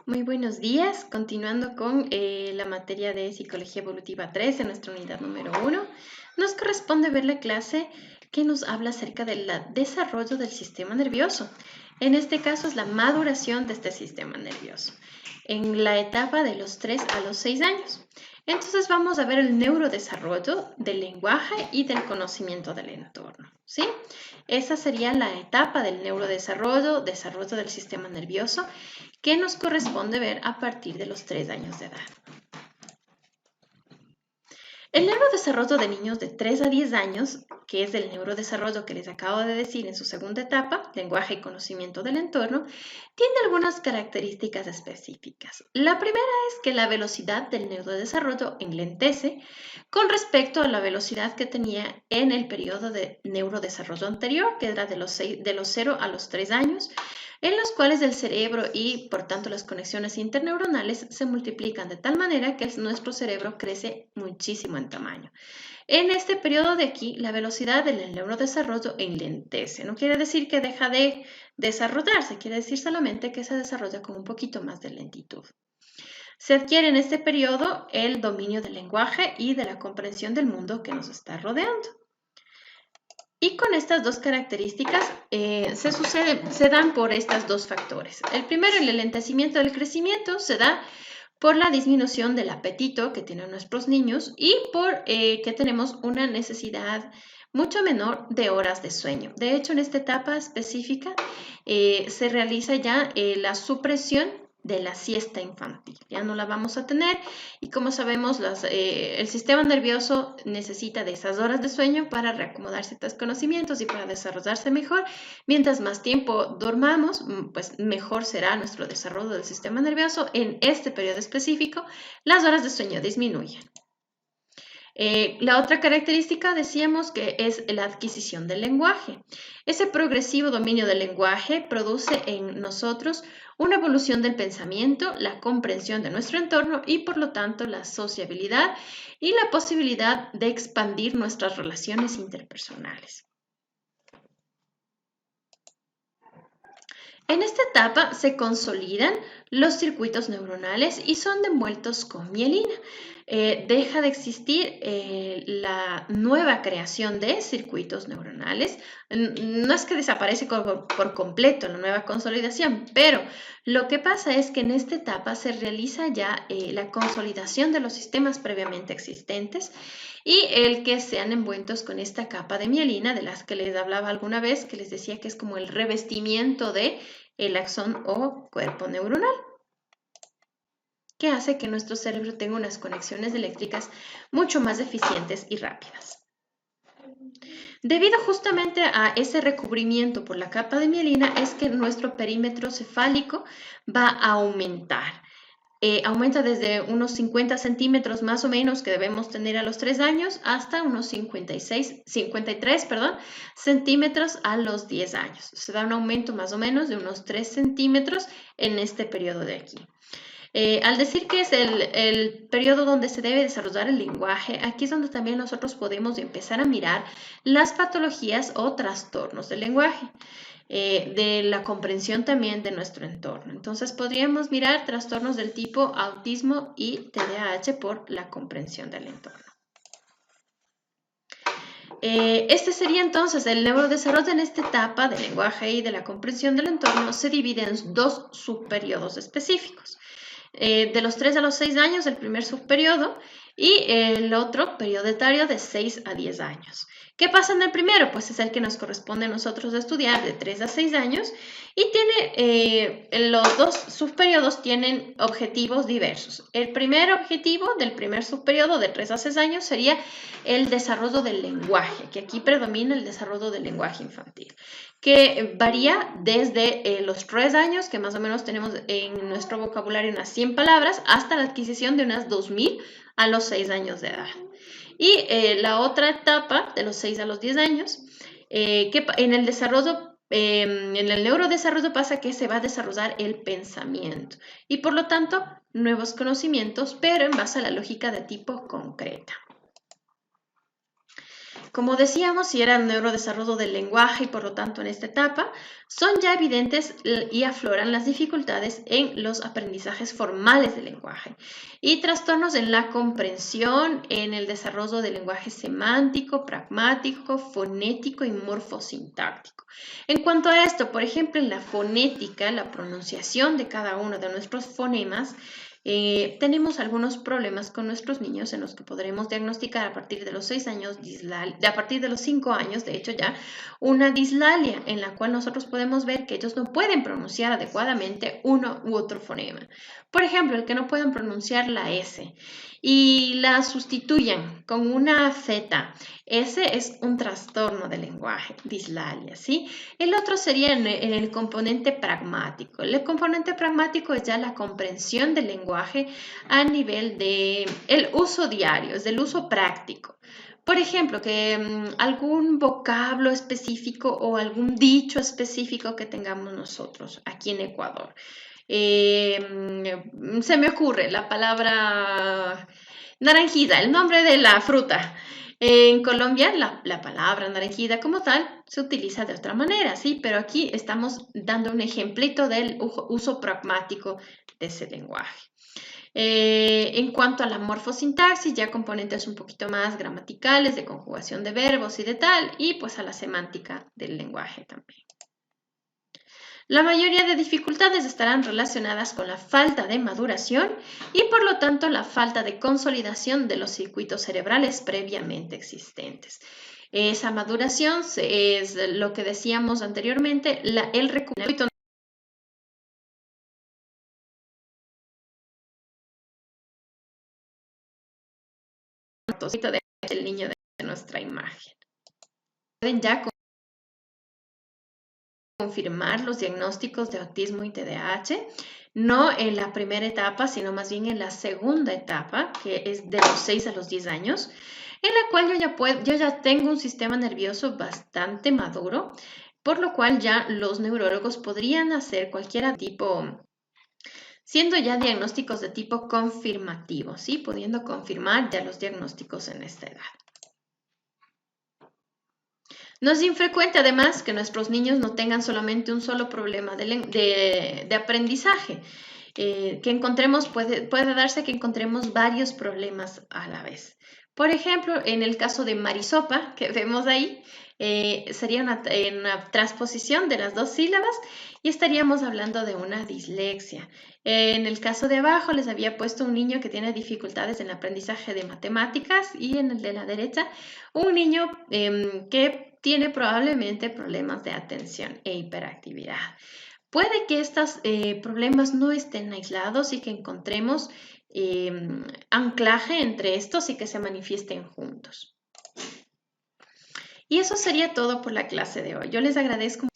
Muy buenos días, continuando con la materia de Psicología Evolutiva 3 en nuestra unidad número 1. Nos corresponde ver la clase que nos habla acerca del desarrollo del sistema nervioso. En este caso es la maduración de este sistema nervioso, en la etapa de los 3 a los 6 años. Entonces vamos a ver el neurodesarrollo del lenguaje y del conocimiento del entorno, ¿sí? Esa sería la etapa del neurodesarrollo, desarrollo del sistema nervioso, que nos corresponde ver a partir de los 3 años de edad. El neurodesarrollo de niños de 3 a 10 años, que es el neurodesarrollo que les acabo de decir en su segunda etapa, lenguaje y conocimiento del entorno, tiene algunas características específicas. La primera es que la velocidad del neurodesarrollo enlentece con respecto a la velocidad que tenía en el periodo de neurodesarrollo anterior, que era de los 0 a los 3 años, en los cuales el cerebro y, por tanto, las conexiones interneuronales se multiplican de tal manera que nuestro cerebro crece muchísimo en tamaño. En este periodo de aquí, la velocidad del neurodesarrollo enlentece. No quiere decir que deja de desarrollarse, quiere decir solamente que se desarrolla con un poquito más de lentitud. Se adquiere en este periodo el dominio del lenguaje y de la comprensión del mundo que nos está rodeando. Y con estas dos características se dan por estos dos factores. El primero, el enlentecimiento del crecimiento, se da por la disminución del apetito que tienen nuestros niños y por que tenemos una necesidad mucho menor de horas de sueño. De hecho, en esta etapa específica se realiza ya la supresión de la siesta infantil. Ya no la vamos a tener y como sabemos, el sistema nervioso necesita de esas horas de sueño para reacomodar ciertos conocimientos y para desarrollarse mejor. Mientras más tiempo dormamos, pues mejor será nuestro desarrollo del sistema nervioso. En este periodo específico, las horas de sueño disminuyen. La otra característica decíamos que es la adquisición del lenguaje. Ese progresivo dominio del lenguaje produce en nosotros una evolución del pensamiento, la comprensión de nuestro entorno y por lo tanto la sociabilidad y la posibilidad de expandir nuestras relaciones interpersonales. En esta etapa se consolidan los circuitos neuronales y son envueltos con mielina. Deja de existir la nueva creación de circuitos neuronales. No es que desaparece por completo la nueva consolidación, pero lo que pasa es que en esta etapa se realiza ya la consolidación de los sistemas previamente existentes y el que sean envueltos con esta capa de mielina de las que les hablaba alguna vez, que les decía que es como el revestimiento de el axón o cuerpo neuronal, que hace que nuestro cerebro tenga unas conexiones eléctricas mucho más eficientes y rápidas. Debido justamente a ese recubrimiento por la capa de mielina es que nuestro perímetro cefálico va a aumentar. Aumenta desde unos 50 centímetros más o menos que debemos tener a los 3 años hasta unos 53 centímetros a los 10 años. Se da un aumento más o menos de unos 3 centímetros en este periodo de aquí. Al decir que es el periodo donde se debe desarrollar el lenguaje, aquí es donde también nosotros podemos empezar a mirar las patologías o trastornos del lenguaje, de la comprensión también de nuestro entorno. Entonces podríamos mirar trastornos del tipo autismo y TDAH por la comprensión del entorno. Este sería entonces el neurodesarrollo en esta etapa del lenguaje y de la comprensión del entorno. Se divide en dos subperiodos específicos. De los 3 a los 6 años, el primer subperiodo, y el otro periodo etario de 6 a 10 años. ¿Qué pasa en el primero? Pues es el que nos corresponde a nosotros estudiar de 3 a 6 años y los dos subperiodos tienen objetivos diversos. El primer objetivo del primer subperiodo de 3 a 6 años sería el desarrollo del lenguaje, que aquí predomina el desarrollo del lenguaje infantil, que varía desde los 3 años, que más o menos tenemos en nuestro vocabulario unas 100 palabras, hasta la adquisición de unas 2000 a los 6 años de edad. Y la otra etapa, de los 6 a los 10 años, que en el desarrollo, en el neurodesarrollo pasa que se va a desarrollar el pensamiento y por lo tanto nuevos conocimientos, pero en base a la lógica de tipo concreta. Como decíamos, si era el neurodesarrollo del lenguaje y por lo tanto en esta etapa, son ya evidentes y afloran las dificultades en los aprendizajes formales del lenguaje y trastornos en la comprensión, en el desarrollo del lenguaje semántico, pragmático, fonético y morfosintáctico. En cuanto a esto, por ejemplo, en la fonética, la pronunciación de cada uno de nuestros fonemas, tenemos algunos problemas con nuestros niños en los que podremos diagnosticar a partir de los 6 años, a partir de los 5 años, de hecho ya, una dislalia en la cual nosotros podemos ver que ellos no pueden pronunciar adecuadamente uno u otro fonema. Por ejemplo, el que no pueden pronunciar la S y la sustituyan con una Z. Ese es un trastorno del lenguaje, dislalia, ¿sí? El otro sería en el componente pragmático. El componente pragmático es ya la comprensión del lenguaje a nivel de el uso diario, es del uso práctico. Por ejemplo, que algún vocablo específico o algún dicho específico que tengamos nosotros aquí en Ecuador. Se me ocurre la palabra naranjida, el nombre de la fruta. En Colombia la palabra naranjida como tal se utiliza de otra manera, ¿sí? Pero aquí estamos dando un ejemplito del uso pragmático de ese lenguaje. En cuanto a la morfosintaxis, ya componentes un poquito más gramaticales, de conjugación de verbos y de tal, y pues a la semántica del lenguaje también. La mayoría de dificultades estarán relacionadas con la falta de maduración y por lo tanto la falta de consolidación de los circuitos cerebrales previamente existentes. Esa maduración es lo que decíamos anteriormente, el recubrimiento del niño de nuestra imagen. Pueden ya confirmar los diagnósticos de autismo y TDAH, no en la primera etapa, sino más bien en la segunda etapa, que es de los 6 a los 10 años, en la cual yo ya tengo un sistema nervioso bastante maduro, por lo cual ya los neurólogos podrían hacer cualquier tipo, siendo ya diagnósticos de tipo confirmativo, ¿sí? Pudiendo confirmar ya los diagnósticos en esta edad. No es infrecuente, además, que nuestros niños no tengan solamente un solo problema de aprendizaje. Que encontremos, puede darse que encontremos varios problemas a la vez. Por ejemplo, en el caso de Marisopa, que vemos ahí, sería una transposición de las dos sílabas y estaríamos hablando de una dislexia. En el caso de abajo les había puesto un niño que tiene dificultades en el aprendizaje de matemáticas y en el de la derecha un niño que tiene probablemente problemas de atención e hiperactividad. Puede que estos problemas no estén aislados y que encontremos anclaje entre estos y que se manifiesten juntos. Y eso sería todo por la clase de hoy. Yo les agradezco